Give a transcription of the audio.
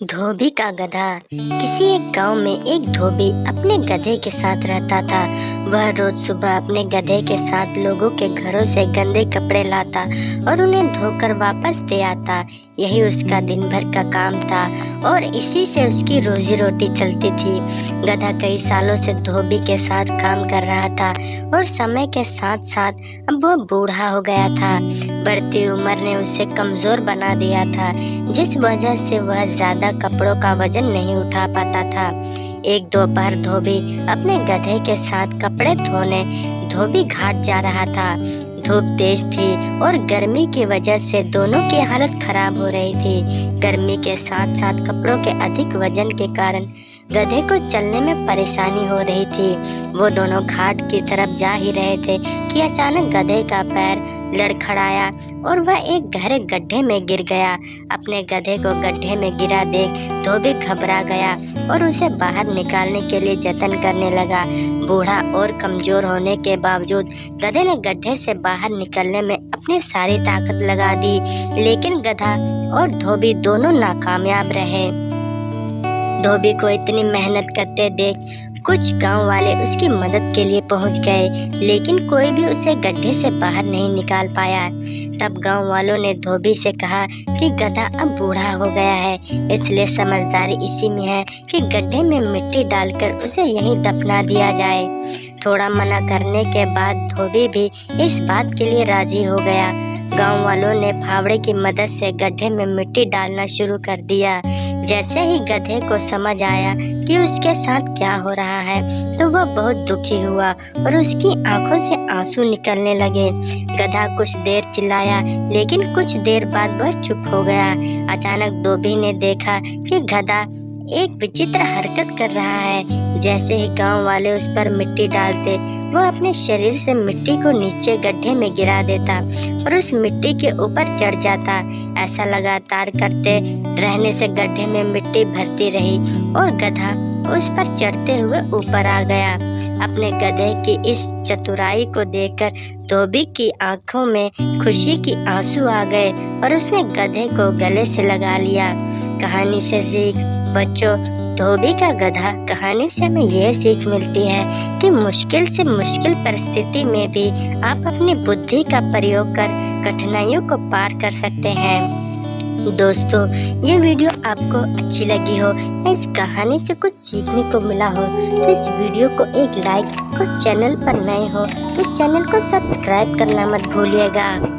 धोबी का गधा। किसी एक गांव में एक धोबी अपने गधे के साथ रहता था। वह रोज सुबह अपने गधे के साथ लोगों के घरों से गंदे कपड़े लाता और उन्हें धोकर वापस दे आता। यही उसका दिन भर का काम था और इसी से उसकी रोजी रोटी चलती थी। गधा कई सालों से धोबी के साथ काम कर रहा था और समय के साथ साथ अब वह बूढ़ा हो गया था। बढ़ती उम्र ने उसे कमजोर बना दिया था, जिस वजह से वह ज्यादा कपड़ों का वजन नहीं उठा पाता था। एक दोपहर धोबी अपने गधे के साथ कपड़े धोने धोबी घाट जा रहा था। धूप तेज थी और गर्मी की वजह से दोनों की हालत खराब हो रही थी। गर्मी के साथ साथ कपड़ों के अधिक वजन के कारण गधे को चलने में परेशानी हो रही थी। वो दोनों घाट की तरफ जा ही रहे थे कि अचानक गधे का पैर लड़खड़ाया और वह एक गहरे गड्ढे में गिर गया। अपने गधे को गड्ढे में गिरा देख धोबी घबरा गया और उसे बाहर निकालने के लिए जतन करने लगा। बूढ़ा और कमजोर होने के बावजूद गधे ने गड्ढे से बाहर निकलने में अपनी सारी ताकत लगा दी, लेकिन गधा और धोबी दोनों नाकामयाब रहे। धोबी को इतनी मेहनत करते देख कुछ गांव वाले उसकी मदद के लिए पहुंच गए, लेकिन कोई भी उसे गड्ढे से बाहर नहीं निकाल पाया। तब गांव वालों ने धोबी से कहा कि गधा अब बूढ़ा हो गया है, इसलिए समझदारी इसी में है कि गड्ढे में मिट्टी डालकर उसे यहीं दफना दिया जाए। थोड़ा मना करने के बाद धोबी भी इस बात के लिए राजी हो गया। गांव वालों ने फावड़े की मदद से गड्ढे में मिट्टी डालना शुरू कर दिया। जैसे ही गधे को समझ आया कि उसके साथ क्या हो रहा है, तो वह बहुत दुखी हुआ और उसकी आंखों से आंसू निकलने लगे। गधा कुछ देर चिल्लाया, लेकिन कुछ देर बाद वह चुप हो गया। अचानक धोबी ने देखा कि गधा एक विचित्र हरकत कर रहा है। जैसे ही गांव वाले उस पर मिट्टी डालते, वह अपने शरीर से मिट्टी को नीचे गड्ढे में गिरा देता और उस मिट्टी के ऊपर चढ़ जाता। ऐसा लगातार करते रहने से गड्ढे में मिट्टी भरती रही और गधा उस पर चढ़ते हुए ऊपर आ गया। अपने गधे की इस चतुराई को देखकर धोबी की आंखों में खुशी की आंसू आ गए और उसने गधे को गले से लगा लिया। कहानी से सीख। बच्चों, धोबी का गधा कहानी से हमें यह सीख मिलती है कि मुश्किल से मुश्किल परिस्थिति में भी आप अपनी बुद्धि का प्रयोग कर कठिनाइयों को पार कर सकते हैं। दोस्तों, ये वीडियो आपको अच्छी लगी हो, इस कहानी से कुछ सीखने को मिला हो, तो इस वीडियो को एक लाइक और चैनल पर नए हो तो चैनल को सब्सक्राइब करना मत भूलिएगा।